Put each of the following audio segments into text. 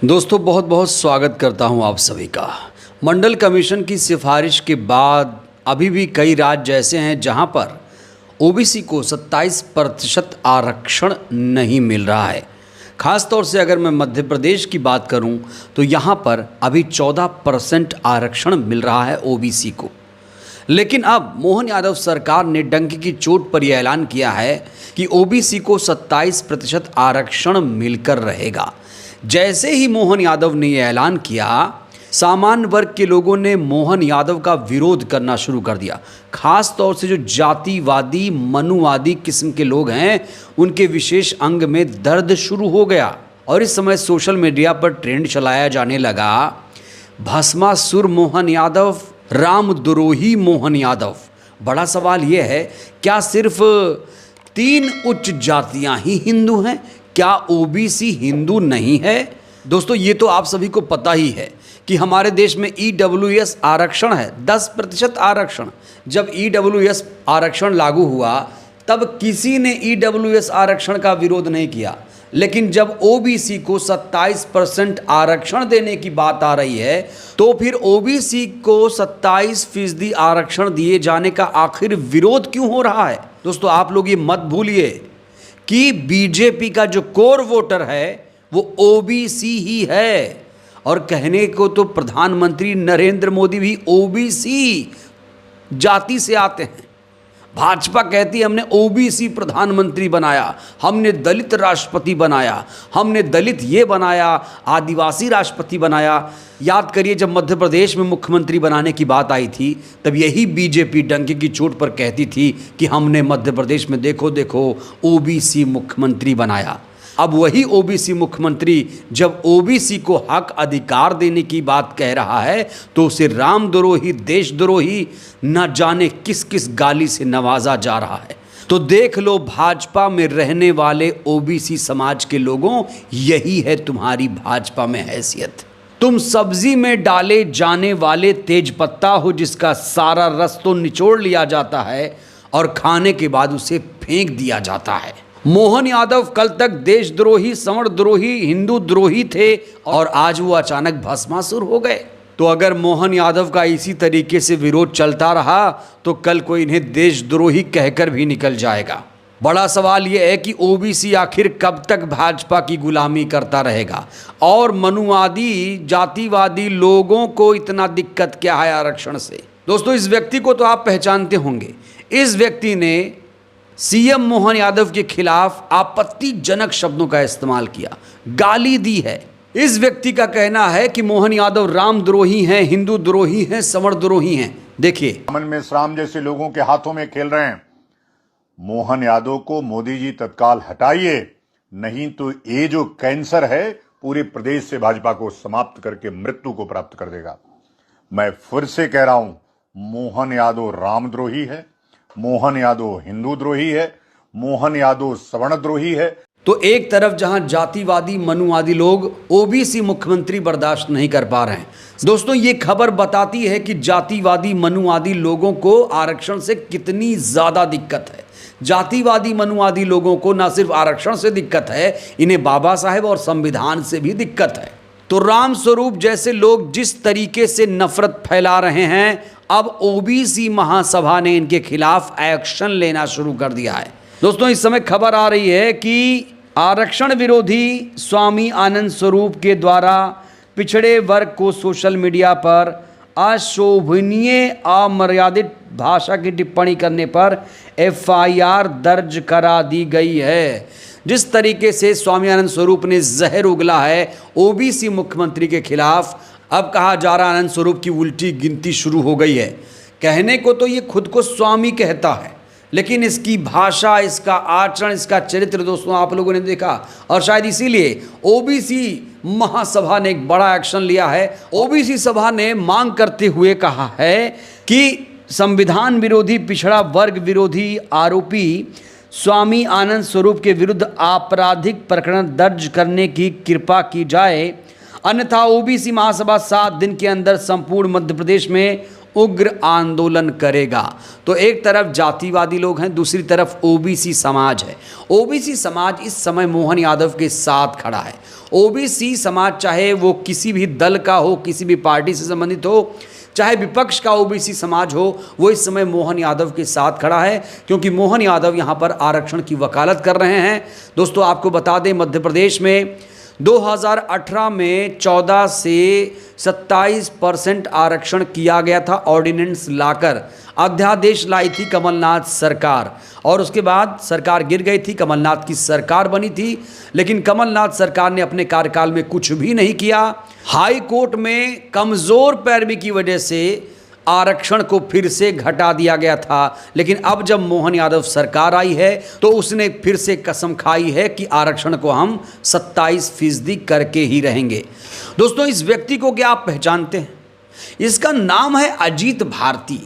दोस्तों बहुत बहुत स्वागत करता हूं आप सभी का। मंडल कमीशन की सिफारिश के बाद अभी भी कई राज्य ऐसे हैं जहां पर ओबीसी को 27% आरक्षण नहीं मिल रहा है। ख़ास तौर से अगर मैं मध्य प्रदेश की बात करूं तो यहां पर अभी 14% आरक्षण मिल रहा है ओबीसी को। लेकिन अब मोहन यादव सरकार ने डंके की चोट पर यह ऐलान किया है कि ओबीसी को 27% आरक्षण मिलकर रहेगा। जैसे ही मोहन यादव ने यह ऐलान किया, सामान्य वर्ग के लोगों ने मोहन यादव का विरोध करना शुरू कर दिया। खास तौर से जो जातिवादी मनुवादी किस्म के लोग हैं, उनके विशेष अंग में दर्द शुरू हो गया और इस समय सोशल मीडिया पर ट्रेंड चलाया जाने लगा, भस्मासुर मोहन यादव, रामद्रोही मोहन यादव। बड़ा सवाल यह है, क्या सिर्फ 3 उच्च जातियां ही हिंदू हैं? क्या ओबीसी हिंदू नहीं है? दोस्तों ये तो आप सभी को पता ही है कि हमारे देश में ईडब्ल्यूएस आरक्षण है, 10% आरक्षण। जब ईडब्ल्यूएस आरक्षण लागू हुआ तब किसी ने ईडब्ल्यूएस आरक्षण का विरोध नहीं किया, लेकिन जब ओबीसी को 27% आरक्षण देने की बात आ रही है तो फिर ओबीसी को 27% आरक्षण दिए जाने का आखिर विरोध क्यों हो रहा है? दोस्तों आप लोग ये मत भूलिए कि बीजेपी का जो कोर वोटर है वो ओबीसी ही है, और कहने को तो प्रधानमंत्री नरेंद्र मोदी भी ओबीसी जाति से आते हैं। भाजपा कहती है हमने ओबीसी प्रधानमंत्री बनाया, हमने दलित राष्ट्रपति बनाया, हमने दलित ये बनाया, आदिवासी राष्ट्रपति बनाया। याद करिए जब मध्य प्रदेश में मुख्यमंत्री बनाने की बात आई थी तब यही बीजेपी डंके की चोट पर कहती थी कि हमने मध्य प्रदेश में देखो देखो ओबीसी मुख्यमंत्री बनाया। अब वही ओबीसी मुख्यमंत्री जब ओबीसी को हक अधिकार देने की बात कह रहा है तो उसे रामद्रोही, देशद्रोही, न जाने किस किस गाली से नवाजा जा रहा है। तो देख लो, भाजपा में रहने वाले ओबीसी समाज के लोगों, यही है तुम्हारी भाजपा में हैसियत। तुम सब्जी में डाले जाने वाले तेज पत्ता हो जिसका सारा रस तो निचोड़ लिया जाता है और खाने के बाद उसे फेंक दिया जाता है। मोहन यादव कल तक देशद्रोही, सवर्णद्रोही, हिंदू द्रोही थे और आज वो अचानक भस्मासुर हो गए। तो अगर मोहन यादव का इसी तरीके से विरोध चलता रहा तो कल कोई इन्हें देशद्रोही कहकर भी निकल जाएगा। बड़ा सवाल यह है कि ओबीसी आखिर कब तक भाजपा की गुलामी करता रहेगा, और मनुवादी जातिवादी लोगों को इतना दिक्कत क्या है आरक्षण से? दोस्तों इस व्यक्ति को तो आप पहचानते होंगे। इस व्यक्ति ने सीएम मोहन यादव के खिलाफ आपत्तिजनक शब्दों का इस्तेमाल किया, गाली दी है। इस व्यक्ति का कहना है कि मोहन यादव रामद्रोही हैं, हिंदू द्रोही हैं, सवर्णद्रोही हैं। देखिए, अमन में राम जैसे लोगों के हाथों में खेल रहे हैं। मोहन यादव को मोदी जी तत्काल हटाइए, नहीं तो ये जो कैंसर है पूरे प्रदेश से भाजपा को समाप्त करके मृत्यु को प्राप्त कर देगा। मैं फिर से कह रहा हूं, मोहन यादव रामद्रोही है, मोहन यादव हिंदू द्रोही है, मोहन यादव सवर्णद्रोही है। तो एक तरफ जहां जातिवादी मनुवादी लोग ओबीसी मुख्यमंत्री बर्दाश्त नहीं कर पा रहे हैं, दोस्तों ये खबर बताती है कि जातिवादी मनुवादी लोगों को आरक्षण से कितनी ज्यादा दिक्कत है। जातिवादी मनुवादी लोगों को न सिर्फ आरक्षण से दिक्कत है, इन्हें बाबा साहेब और संविधान से भी दिक्कत है। तो राम स्वरूप जैसे लोग जिस तरीके से नफरत फैला रहे हैं, अब ओबीसी महासभा ने इनके खिलाफ एक्शन लेना शुरू कर दिया है। दोस्तों इस समय खबर आ रही है कि आरक्षण विरोधी स्वामी आनंद स्वरूप के द्वारा पिछड़े वर्ग को सोशल मीडिया पर अशोभनीय अमर्यादित भाषा की टिप्पणी करने पर एफआईआर दर्ज करा दी गई है। जिस तरीके से स्वामी आनंद स्वरूप ने जहर उगला है ओबीसी मुख्यमंत्री के खिलाफ, अब कहा जा रहा आनंद स्वरूप की उल्टी गिनती शुरू हो गई है। कहने को तो ये खुद को स्वामी कहता है, लेकिन इसकी भाषा, इसका आचरण, इसका चरित्र दोस्तों आप लोगों ने देखा, और शायद इसीलिए ओबीसी महासभा ने एक बड़ा एक्शन लिया है। ओबीसी सभा ने मांग करते हुए कहा है कि संविधान विरोधी, पिछड़ा वर्ग विरोधी आरोपी स्वामी आनंद स्वरूप के विरुद्ध आपराधिक प्रकरण दर्ज करने की कृपा की जाए, अन्यथा ओबीसी महासभा 7 दिन के अंदर संपूर्ण मध्य प्रदेश में उग्र आंदोलन करेगा। तो एक तरफ जातिवादी लोग हैं, दूसरी तरफ ओबीसी समाज है। ओबीसी समाज इस समय मोहन यादव के साथ खड़ा है। ओबीसी समाज चाहे वो किसी भी दल का हो, किसी भी पार्टी से संबंधित हो, चाहे विपक्ष का ओबीसी समाज हो, वो इस समय मोहन यादव के साथ खड़ा है, क्योंकि मोहन यादव यहाँ पर आरक्षण की वकालत कर रहे हैं। दोस्तों आपको बता दें, मध्य प्रदेश में 2018 में 14 से 27% आरक्षण किया गया था। ऑर्डिनेंस लाकर अध्यादेश लाई थी कमलनाथ सरकार, और उसके बाद सरकार गिर गई थी, कमलनाथ की सरकार बनी थी, लेकिन कमलनाथ सरकार ने अपने कार्यकाल में कुछ भी नहीं किया। हाई कोर्ट में कमज़ोर पैरवी की वजह से आरक्षण को फिर से घटा दिया गया था, लेकिन अब जब मोहन यादव सरकार आई है तो उसने फिर से कसम खाई है कि आरक्षण को हम 27% करके ही रहेंगे। दोस्तों इस व्यक्ति को क्या आप पहचानते हैं? इसका नाम है अजीत भारती।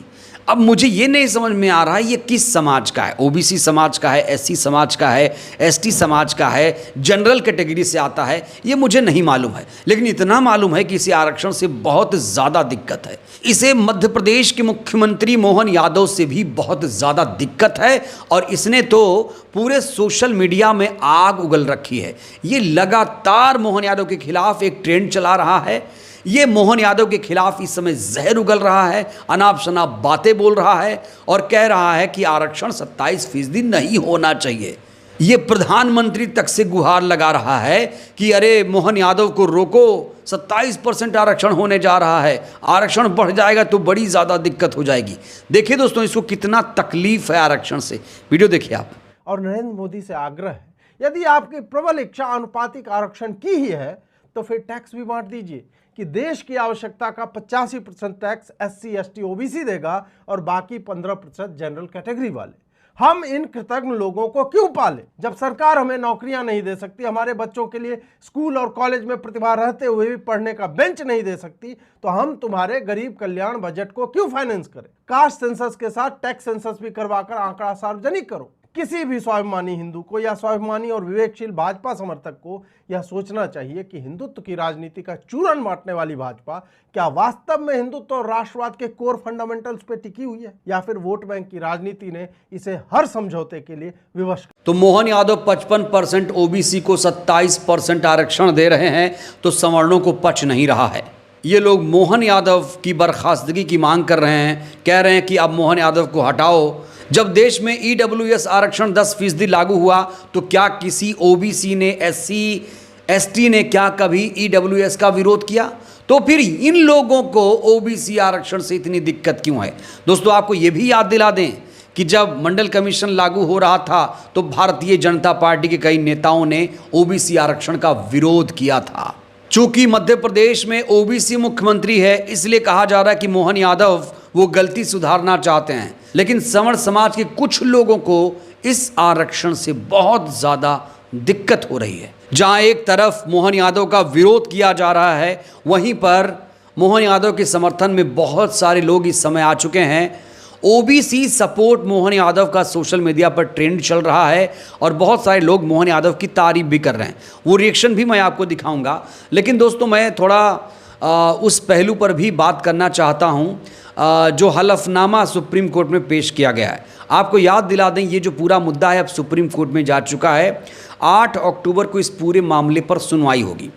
अब मुझे ये नहीं समझ में आ रहा है ये किस समाज का है। ओबीसी समाज का है, एससी समाज का है, एसटी समाज का है, जनरल कैटेगरी से आता है, ये मुझे नहीं मालूम है। लेकिन इतना मालूम है कि इसे आरक्षण से बहुत ज़्यादा दिक्कत है। इसे मध्य प्रदेश के मुख्यमंत्री मोहन यादव से भी बहुत ज़्यादा दिक्कत है, और इसने तो पूरे सोशल मीडिया में आग उगल रखी है। ये लगातार मोहन यादव के खिलाफ एक ट्रेंड चला रहा है। ये मोहन यादव के खिलाफ इस समय जहर उगल रहा है, अनाप शनाप बातें बोल रहा है और कह रहा है कि आरक्षण 27% नहीं होना चाहिए। ये प्रधानमंत्री तक से गुहार लगा रहा है कि अरे मोहन यादव को रोको, 27% आरक्षण होने जा रहा है, आरक्षण बढ़ जाएगा तो बड़ी ज़्यादा दिक्कत हो जाएगी। देखिए दोस्तों इसको कितना तकलीफ है आरक्षण से, वीडियो देखिए आप। और नरेंद्र मोदी से आग्रह है, यदि आपकी प्रबल इच्छा अनुपातिक आरक्षण की ही है तो फिर टैक्स भी बांट दीजिए कि देश की आवश्यकता का 85% टैक्स एससी, एसटी, ओबीसी देगा और बाकी 15% जनरल कैटेगरी वाले। हम इन कृतज्ञ लोगों को क्यों पालें जब सरकार हमें नौकरियां नहीं दे सकती, हमारे बच्चों के लिए स्कूल और कॉलेज में प्रतिभा रहते हुए भी पढ़ने का बेंच नहीं दे सकती, तो हम तुम्हारे गरीब कल्याण बजट को क्यों फाइनेंस करें। कास्ट सेंसस के साथ टैक्स सेंसस भी करवाकर आंकड़ा सार्वजनिक करो। किसी भी स्वाभिमानी हिंदू को या स्वाभिमानी और विवेकशील भाजपा समर्थक को यह सोचना चाहिए कि हिंदुत्व की राजनीति का चूरन बांटने वाली भाजपा क्या वास्तव में हिंदुत्व और राष्ट्रवाद के कोर फंडामेंटल्स पे टिकी हुई है, या फिर वोट बैंक की राजनीति ने इसे हर समझौते के लिए विवश। तो मोहन यादव 55% ओबीसी को 27% आरक्षण दे रहे हैं तो सवर्णों को पच नहीं रहा है। ये लोग मोहन यादव की बर्खास्तगी की मांग कर रहे हैं, कह रहे हैं कि अब मोहन यादव को हटाओ। जब देश में ईडब्ल्यूएस आरक्षण 10% लागू हुआ तो क्या किसी ओबीसी ने, एससी, एसटी ने क्या कभी ईडब्ल्यूएस का विरोध किया? तो फिर इन लोगों को ओबीसी आरक्षण से इतनी दिक्कत क्यों है? दोस्तों आपको ये भी याद दिला दें कि जब मंडल कमीशन लागू हो रहा था तो भारतीय जनता पार्टी के कई नेताओं ने ओबीसी आरक्षण का विरोध किया था। चूंकि मध्य प्रदेश में ओबीसी मुख्यमंत्री है, इसलिए कहा जा रहा है कि मोहन यादव वो गलती सुधारना चाहते हैं, लेकिन सवर्ण समाज के कुछ लोगों को इस आरक्षण से बहुत ज़्यादा दिक्कत हो रही है। जहां एक तरफ मोहन यादव का विरोध किया जा रहा है, वहीं पर मोहन यादव के समर्थन में बहुत सारे लोग इस समय आ चुके हैं। ओबीसी सपोर्ट मोहन यादव का सोशल मीडिया पर ट्रेंड चल रहा है और बहुत सारे लोग मोहन यादव की तारीफ भी कर रहे हैं। वो रिएक्शन भी मैं आपको दिखाऊंगा, लेकिन दोस्तों मैं थोड़ा उस पहलू पर भी बात करना चाहता हूं जो हलफनामा सुप्रीम कोर्ट में पेश किया गया है। आपको याद दिला दें, ये जो पूरा मुद्दा है अब सुप्रीम कोर्ट में जा चुका है। 8 अक्टूबर को इस पूरे मामले पर सुनवाई होगी।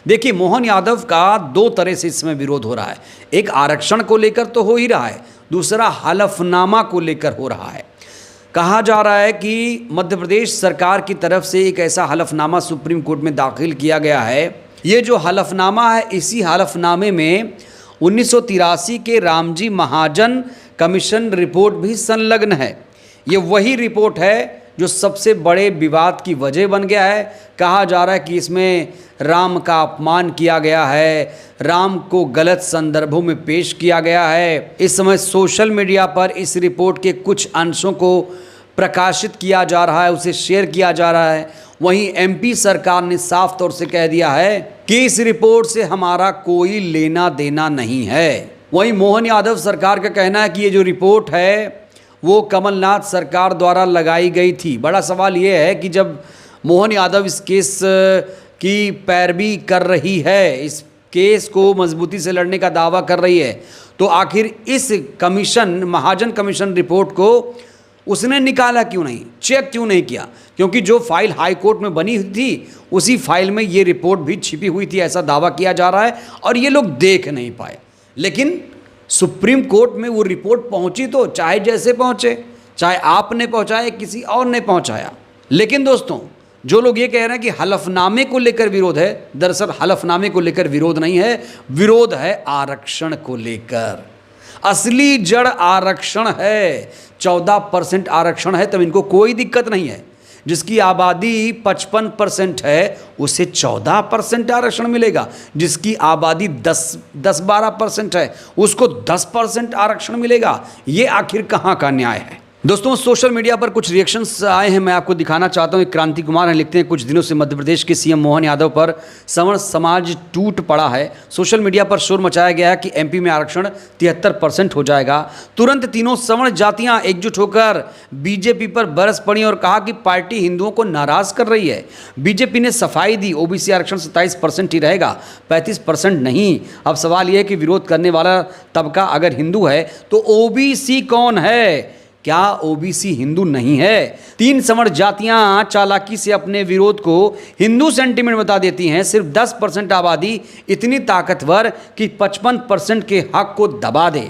देखिए मोहन यादव का दो तरह से इसमें विरोध हो रहा है। एक आरक्षण को लेकर तो हो ही रहा है, दूसरा हलफनामा को लेकर हो रहा है। कहा जा रहा है कि मध्य प्रदेश सरकार की तरफ से एक ऐसा हलफनामा सुप्रीम कोर्ट में दाखिल किया गया है। ये जो हलफनामा है, इसी हलफनामे में 1983 के रामजी महाजन कमीशन रिपोर्ट भी संलग्न है। ये वही रिपोर्ट है जो सबसे बड़े विवाद की वजह बन गया है। कहा जा रहा है कि इसमें राम का अपमान किया गया है, राम को गलत संदर्भों में पेश किया गया है। इस समय सोशल मीडिया पर इस रिपोर्ट के कुछ अंशों को प्रकाशित किया जा रहा है, उसे शेयर किया जा रहा है। वहीं एमपी सरकार ने साफ तौर से कह दिया है कि इस रिपोर्ट से हमारा कोई लेना देना नहीं है। वहीं मोहन यादव सरकार का कहना है कि ये जो रिपोर्ट है वो कमलनाथ सरकार द्वारा लगाई गई थी। बड़ा सवाल ये है कि जब मोहन यादव इस केस की पैरवी कर रही है, इस केस को मजबूती से लड़ने का दावा कर रही है, तो आखिर इस कमीशन, महाजन कमीशन रिपोर्ट को उसने निकाला क्यों नहीं, चेक क्यों नहीं किया? क्योंकि जो फाइल हाई कोर्ट में बनी थी उसी फाइल में ये रिपोर्ट भी छिपी हुई थी, ऐसा दावा किया जा रहा है, और ये लोग देख नहीं पाए। लेकिन सुप्रीम कोर्ट में वो रिपोर्ट पहुंची, तो चाहे जैसे पहुंचे, चाहे आपने पहुंचाया किसी और ने पहुंचाया। लेकिन दोस्तों, जो लोग ये कह रहे हैं कि हलफनामे को लेकर विरोध है, दरअसल हलफनामे को लेकर विरोध नहीं है, विरोध है आरक्षण को लेकर। असली जड़ आरक्षण है, 14% आरक्षण है, तब इनको कोई दिक्कत नहीं है। जिसकी आबादी 55% है उसे 14% आरक्षण मिलेगा, जिसकी आबादी 10-12% है उसको 10% आरक्षण मिलेगा। ये आखिर कहाँ का न्याय है? दोस्तों, सोशल मीडिया पर कुछ रिएक्शंस आए हैं, मैं आपको दिखाना चाहता हूं। क्रांति कुमार हैं, लिखते हैं कुछ दिनों से मध्य प्रदेश के सीएम मोहन यादव पर सवर्ण समाज टूट पड़ा है। सोशल मीडिया पर शोर मचाया गया है कि एमपी में आरक्षण 73% हो जाएगा। तुरंत तीनों सवर्ण जातियां एकजुट होकर बीजेपी पर बरस पड़ी और कहा कि पार्टी हिंदुओं को नाराज कर रही है। बीजेपी ने सफाई दी, ओबीसी आरक्षण 27% ही रहेगा, 35% नहीं। अब सवाल यह है कि विरोध करने वाला तबका अगर हिंदू है तो ओबीसी कौन है? क्या ओबीसी हिंदू नहीं है? 3 सवर्ण जातियां चालाकी से अपने विरोध को हिंदू सेंटीमेंट बता देती हैं। सिर्फ 10% आबादी इतनी ताकतवर कि 55% के हक को दबा दे।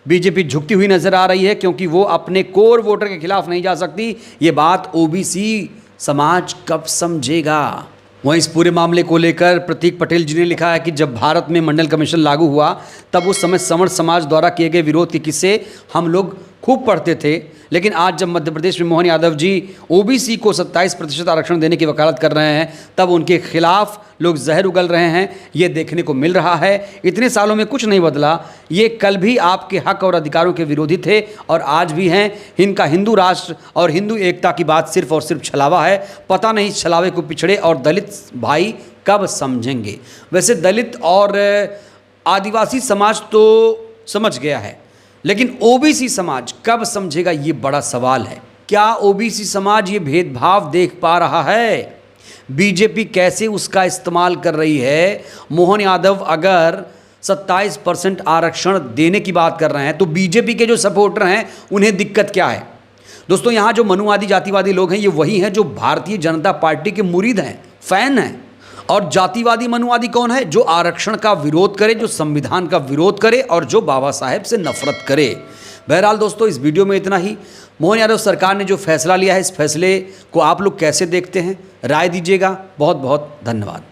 बीजेपी झुकती हुई नजर आ रही है क्योंकि वो अपने कोर वोटर के खिलाफ नहीं जा सकती। ये बात ओबीसी समाज कब समझेगा? वहीं इस पूरे मामले को लेकर प्रतीक पटेल जी ने लिखा है कि जब भारत में मंडल कमीशन लागू हुआ तब उस समय सवर्ण समाज द्वारा किए गए विरोध के किस्से हम लोग खूब पढ़ते थे, लेकिन आज जब मध्य प्रदेश में मोहन यादव जी ओबीसी को 27% आरक्षण देने की वकालत कर रहे हैं तब उनके खिलाफ लोग जहर उगल रहे हैं। ये देखने को मिल रहा है। इतने सालों में कुछ नहीं बदला। ये कल भी आपके हक और अधिकारों के विरोधी थे और आज भी हैं। इनका हिंदू राष्ट्र और हिंदू एकता की बात सिर्फ और सिर्फ छलावा है। पता नहीं छलावे को पिछड़े और दलित भाई कब समझेंगे। वैसे दलित और आदिवासी समाज तो समझ गया है, लेकिन ओबीसी समाज कब समझेगा, ये बड़ा सवाल है। क्या ओबीसी समाज ये भेदभाव देख पा रहा है? बीजेपी कैसे उसका इस्तेमाल कर रही है? मोहन यादव अगर 27% आरक्षण देने की बात कर रहे हैं तो बीजेपी के जो सपोर्टर हैं उन्हें दिक्कत क्या है? दोस्तों, यहाँ जो मनुवादी जातिवादी लोग हैं ये वही हैं जो भारतीय जनता पार्टी के मुरीद हैं, फैन हैं। और जातिवादी मनुवादी कौन है? जो आरक्षण का विरोध करे, जो संविधान का विरोध करे और जो बाबा साहेब से नफरत करे। बहरहाल दोस्तों, इस वीडियो में इतना ही। मोहन यादव सरकार ने जो फैसला लिया है, इस फैसले को आप लोग कैसे देखते हैं? राय दीजिएगा। बहुत बहुत धन्यवाद।